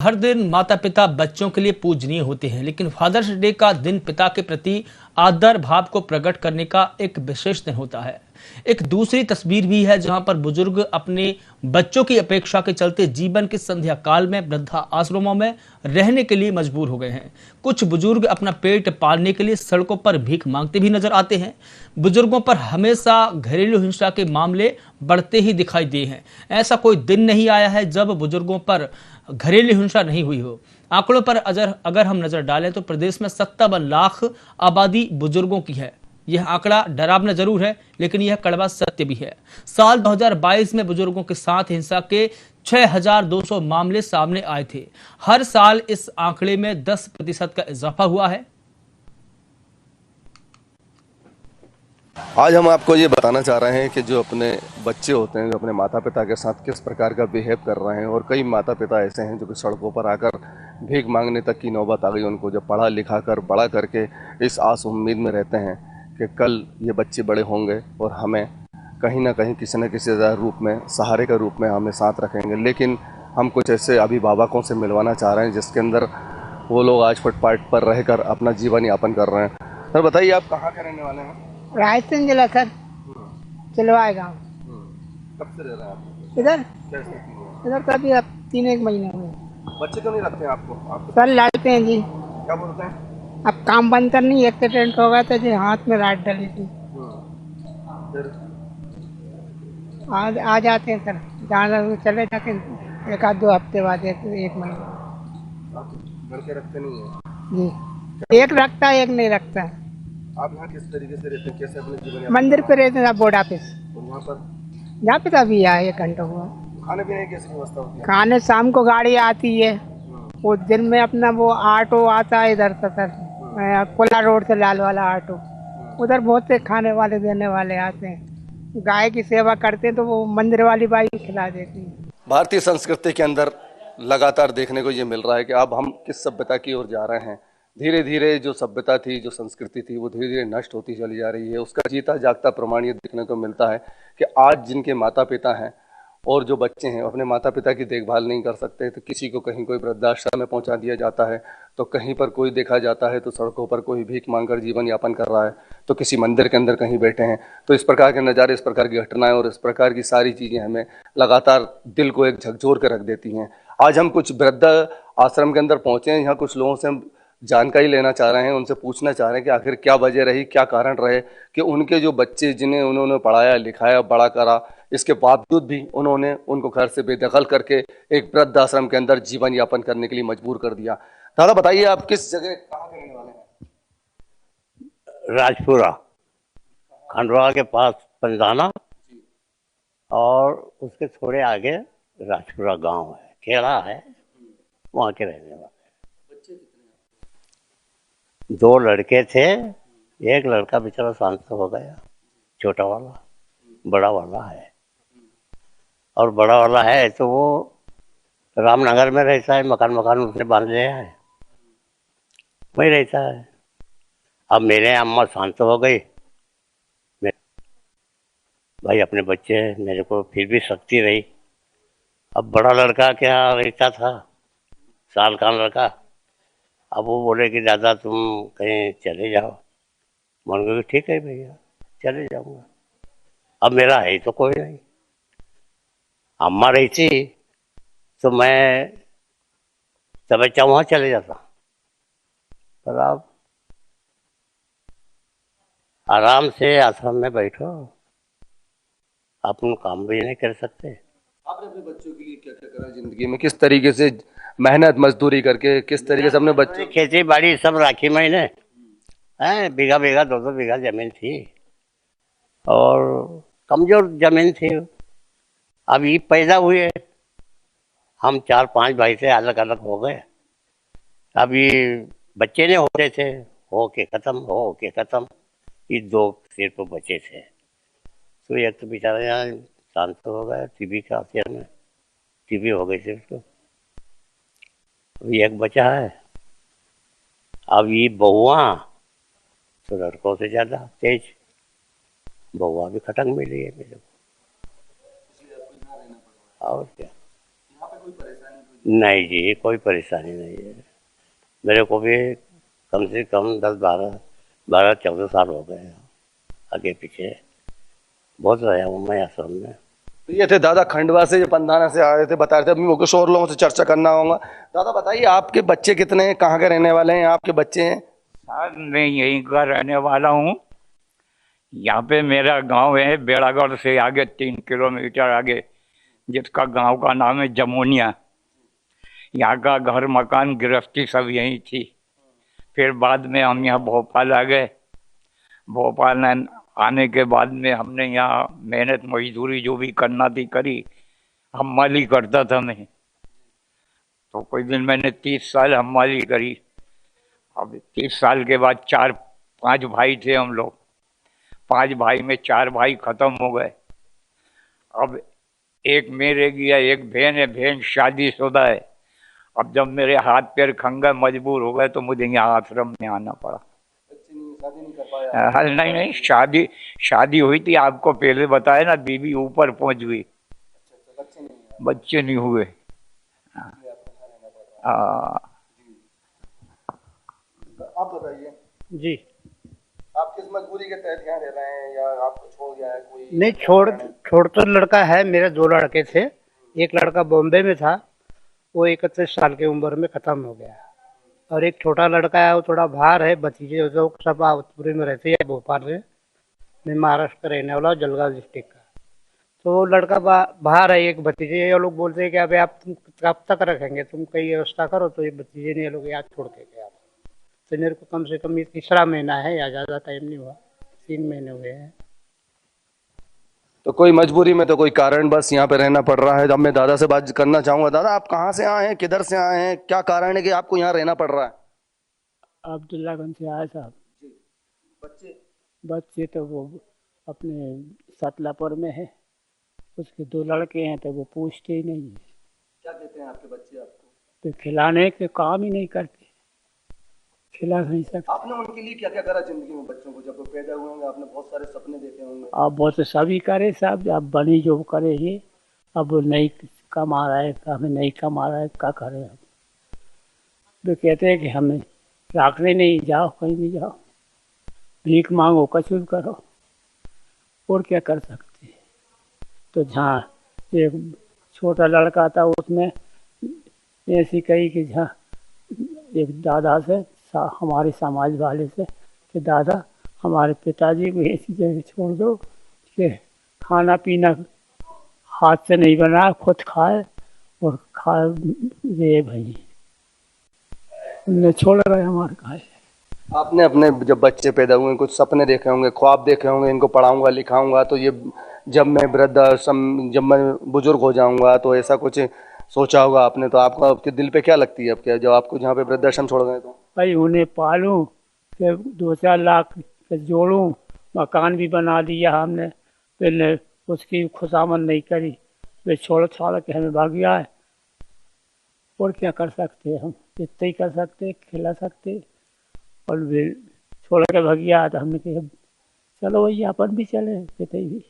हर दिन माता पिता बच्चों के लिए पूजनीय होते हैं, लेकिन फादर्स डे का दिन पिता के प्रति आदर भाव को प्रकट करने का एक विशेष दिन होता है। एक दूसरी तस्वीर भी है जहां पर बुजुर्ग अपने बच्चों की अपेक्षा के चलते जीवन के संध्या काल में वृद्धा आश्रमों में रहने के लिए मजबूर हो गए हैं। कुछ बुजुर्ग अपना पेट पालने के लिए सड़कों पर भीख मांगते भी नजर आते हैं। बुजुर्गों पर हमेशा घरेलू हिंसा के मामले बढ़ते ही दिखाई दिए हैं। ऐसा कोई दिन नहीं आया है जब बुजुर्गों पर घरेलू हिंसा नहीं हुई हो। आंकड़ों पर अगर हम नजर डालें तो प्रदेश में 57 लाख आबादी बुजुर्गों की है। यह आंकड़ा डरावना जरूर है, लेकिन यह कड़वा सत्य भी है। साल 2022 में बुजुर्गों के साथ हिंसा के 6200 मामले सामने आए थे। हर साल इस आंकड़े में 10% का इजाफा हुआ है। आज हम आपको ये बताना चाह रहे हैं कि जो अपने बच्चे होते हैं, जो अपने माता पिता के साथ किस प्रकार का बिहेव कर रहे हैं। और कई माता पिता ऐसे हैं जो कि सड़कों पर आकर भीख मांगने तक की नौबत आ गई उनको, जो पढ़ा लिखा कर बड़ा करके इस आस उम्मीद में रहते हैं कि कल ये बच्चे बड़े होंगे और हमें कहीं ना कहीं किसी न किसी रूप में, सहारे के रूप में हमें साथ रखेंगे। लेकिन हम कुछ ऐसे अभिभावकों से मिलवाना चाह रहे हैं जिसके अंदर वो लोग आज फुटपाथ पर रहकर अपना जीवन यापन कर रहे हैं। सर बताइए, आप कहाँ के रहने वाले हैं? रायसेन जिला सर, चिलवाए गाँव। कब से रह रहे हैं आप इधर कैसे? इधर कभी अब 3-1 महीने हुए। बच्चे क्यों नहीं रखते हैं आपको? सर लड़ते हैं जी। क्या बोलते हैं? अब काम बंद करनी, एक्सीडेंट हो गया था जी, हाथ में राड डली थी। फिर आज आ जाते हैं सर, जहाँ चले जाते हैं 1-2 हफ्ते बाद, 1 महीने। आप घर के रखते नहीं है जी, एक रखता है, एक नहीं रखता है। आप यहाँ किस तरीके से रहते हैं, कैसे अपने जीवन यापन मंदिर पे रहते हैं बोर्ड ऑफिस, और वहाँ पर जहाँ पे अभी आया 1 घंटा हुआ। खाने पीने की कैसी व्यवस्था होती है? खाने शाम को गाड़ी आती है, वो दिन में अपना वो ऑटो आता है इधर से सर, कोला रोड से लाल वाला ऑटो, उधर बहुत से खाने वाले देने वाले आते हैं। गाय की सेवा करते हैं तो वो मंदिर वाली बाई खिला देती है। भारतीय संस्कृति के अंदर लगातार देखने को ये मिल रहा है कि अब हम किस सभ्यता की ओर जा रहे हैं। धीरे धीरे जो सभ्यता थी, जो संस्कृति थी, वो धीरे धीरे नष्ट होती चली जा रही है। उसका जीता जागता प्रमाण ये देखने को मिलता है कि आज जिनके माता पिता हैं और जो बच्चे हैं अपने माता पिता की देखभाल नहीं कर सकते, तो किसी को कहीं कोई वृद्धाश्रम में पहुंचा दिया जाता है, तो कहीं पर कोई देखा जाता है तो सड़कों पर कोई भीख मांगकर जीवन यापन कर रहा है, तो किसी मंदिर के अंदर कहीं बैठे हैं। तो इस प्रकार के नज़ारे, इस प्रकार की घटनाएं और इस प्रकार की सारी चीज़ें हमें लगातार दिल को एक झकझोर कर रख देती हैं। आज हम कुछ वृद्ध आश्रम के अंदर पहुंचे हैं। यहाँ कुछ लोगों से हम जानकारी लेना चाह रहे हैं, उनसे पूछना चाह रहे हैं कि आखिर क्या वजह रही, क्या कारण रहे कि उनके जो बच्चे जिन्हें उन्होंने पढ़ाया लिखाया बड़ा करा, इसके बावजूद भी उन्होंने उनको घर से बेदखल करके एक वृद्ध आश्रम के अंदर जीवन यापन करने के लिए मजबूर कर दिया। दादा बताइए, आप किस जगह कहाँ के रहने वाले हैं? राजपुरा, खंडवा के पास पंजाना, और उसके थोड़े आगे राजपुरा गांव है, खेड़ा है, वहाँ के रहने वाले। 2 लड़के थे, एक लड़का बेचारा शांत हो गया, छोटा वाला। बड़ा वाला है, और बड़ा वाला है तो वो रामनगर में रहता है, मकान उसने बांध लिया है, वही रहता है। अब मेरे अम्मा शांत हो गई, भाई अपने बच्चे हैं, मेरे को फिर भी शक्ति रही। अब बड़ा लड़का क्या रहता था, साल का लड़का, अब वो बोले कि दादा तुम कहीं चले जाओ। मन को ठीक है भैया, चले जाऊंगा। अब मेरा है तो कोई नहीं, अम्मा रहती तो मैं तब अच्छा वहाँ चले जाता, पर अब आराम से आश्रम में बैठो, अपन काम भी नहीं कर सकते। आपने अपने बच्चों के लिए क्या क्या करा जिंदगी में? किस तरीके से मेहनत मजदूरी करके, किस तरीके से अपने बच्चों खेती बाड़ी सब राखी मैंने, है बीघा 2-2 बीघा जमीन थी, और कमजोर जमीन थी। अब ये पैदा हुए, हम 4-5 भाई से अलग अलग हो गए। अब ये बच्चे नहीं होते थे, हो के खत्म, ये 2 सिर्फ बचे थे। तो एक तो बेचारा यहाँ शांत हो गया, टीबी का असर में टीबी हो गई थी उसको। अभी एक बचा है। अब ये बहुआ तो लड़कों से ज़्यादा तेज, बहुआ भी खटक मिली है मेरे को, और क्या। नहीं जी, कोई परेशानी नहीं है। मेरे को भी कम से कम 12-14 साल हो गए हैं आगे पीछे। बहुत रहा हूँ मैं आश्रम में। तो ये थे दादा खंडवा से, जो पंधाना से आ रहे थे, बता रहे थे। अभी मुझे कुछ और लोगों से चर्चा करना होगा। दादा बताइए, आपके बच्चे कितने हैं, कहाँ के रहने वाले हैं, आपके बच्चे हैं? सर मैं यहीं का रहने वाला हूँ। यहाँ पे मेरा गांव है बेड़ागढ़ से आगे 3 किलोमीटर आगे, जिसका गांव का नाम है जमोनिया। यहाँ का घर मकान गृहस्थी सब यहीं थी। फिर बाद में हम यहाँ भोपाल आ गए। भोपाल आने के बाद में हमने यहाँ मेहनत मजदूरी जो भी करना थी करी। हम्माली करता था मैं, तो कोई दिन मैंने 30 साल हम्माली करी। अब 30 साल के बाद 4-5 भाई थे हम लोग। 5 भाई में 4 भाई खत्म हो गए। अब एक मेरे गया, एक बहन है, बहन शादीशुदा है। अब जब मेरे हाथ पैर खंगे मजबूर हो गए तो मुझे यहाँ आश्रम में आना पड़ा। शादी नहीं कर पाया? नहीं, शादी हुई थी, आपको पहले बताया ना, बीवी ऊपर पहुंच गई, बच्चे नहीं हुए। आप बताइए जी। आप किस मजबूरी के तहत यहाँ रह रहे हैं, या आपको छोड़ गया है कोई? नहीं, छोड़ तो लड़का है। मेरे 2 लड़के थे। एक लड़का बॉम्बे में था, वो 31 साल की उम्र में खत्म हो गया। और एक छोटा लड़का है, वो थोड़ा बाहर है। भतीजे जो सब आवतपुरी में रहते हैं, भोपाल में। मैं महाराष्ट्र का रहने वाला हूँ, जलगांव डिस्ट्रिक्ट का। तो वो लड़का बाहर है। एक भतीजे, ये लोग बोलते हैं कि अभी आप तुम कब तक रखेंगे, तुम कई व्यवस्था करो। तो ये भतीजे ने ये लोग याद छोड़ के गया। तो मेरे को कम से कम ये 3रा महीना है, या ज़्यादा टाइम नहीं हुआ, 3 महीने हुए हैं। तो कोई मजबूरी में, तो कोई कारण बस यहाँ पे रहना पड़ रहा है। अब मैं दादा से बात करना चाहूंगा। दादा, आप कहाँ से आए हैं, किधर से आए हैं, क्या कारण है कि आपको यहाँ रहना पड़ रहा है? अब्दुल्लागंज से आए साहब। बच्चे तो वो अपने सतलापुर में है। उसके 2 लड़के हैं, तो वो पूछते ही नहीं है। क्या कहते हैं आपके बच्चे आपको? तो खिलाने के काम ही नहीं करते, खिला नहीं सकते। आपने उनके लिए क्या क्या करा जिंदगी में? बच्चों को जब वो पैदा हुए होंगे, आपने बहुत सारे सपने देखे होंगे। अब बहुत सभी करे साहब। अब बनी जो करे ये, अब वो नहीं कमा रहा है, हमें नहीं कमा रहा है, क्या करे हम? तो कहते हैं कि हमें राखने नहीं, जाओ कहीं भी जाओ, भीख मांगो, कुछ भी करो, और क्या कर सकते हैं? तो जहाँ एक छोटा लड़का था, उसमें ऐसी कही कि जहाँ एक दादा से, हमारे समाज वाले से, कि दादा हमारे पिताजी को ऐसी जगह छोड़ दो कि खाना पीना हाथ से नहीं बना, खुद खाए और खाए ये भाई। उनने छोड़ गए हमारे खाए। आपने अपने जब बच्चे पैदा हुए, कुछ सपने देखे होंगे, ख्वाब देखे होंगे, इनको पढ़ाऊंगा लिखाऊंगा, तो ये जब मैं वृद्धाश्रम, जब मैं बुजुर्ग हो जाऊंगा, तो ऐसा कुछ सोचा होगा आपने। तो आपको, आपके दिल पे क्या लगती है अब, क्या जब आपको जहाँ पे वृद्धाश्रम छोड़ गए? तो भाई उन्हें पालूं, फिर 2-4 लाख जोड़ूं, मकान भी बना दिया हमने, फिर उसकी खुशामद नहीं करी, वे छोड़ के हमें भाग गया है। और क्या कर सकते हैं हम? इतना ही कर सकते, खिला सकते। और वे छोड़ के भाग गया, तो हमने कहा चलो भैया अपन भी चले, कहते भी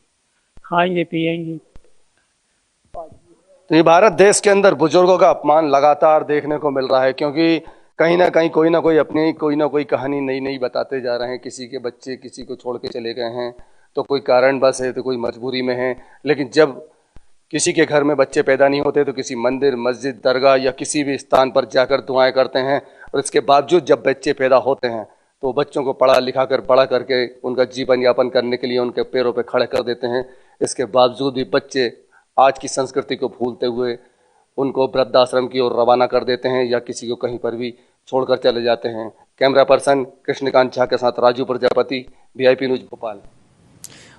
खाएंगे पिएंगे। ये भारत देश के अंदर बुजुर्गों का अपमान लगातार देखने को मिल रहा है, क्योंकि कहीं ना कहीं कोई ना कोई अपनी कोई ना कोई कहानी नई नई बताते जा रहे हैं। किसी के बच्चे किसी को छोड़ के चले गए हैं, तो कोई कारण बस है, तो कोई मजबूरी में है। लेकिन जब किसी के घर में बच्चे पैदा नहीं होते, तो किसी मंदिर, मस्जिद, दरगाह या किसी भी स्थान पर जाकर दुआएं करते हैं। और इसके बावजूद जब बच्चे पैदा होते हैं, तो बच्चों को पढ़ा लिखा कर बड़ा करके उनका जीवन यापन करने के लिए उनके पैरों पर खड़े कर देते हैं। इसके बावजूद भी बच्चे आज की संस्कृति को भूलते हुए उनको वृद्धाश्रम की ओर रवाना कर देते हैं, या किसी को कहीं पर भी छोड़कर चले जाते हैं। कैमरा पर्सन कृष्णकांत झा के साथ राजू प्रजापति, VIP न्यूज भोपाल।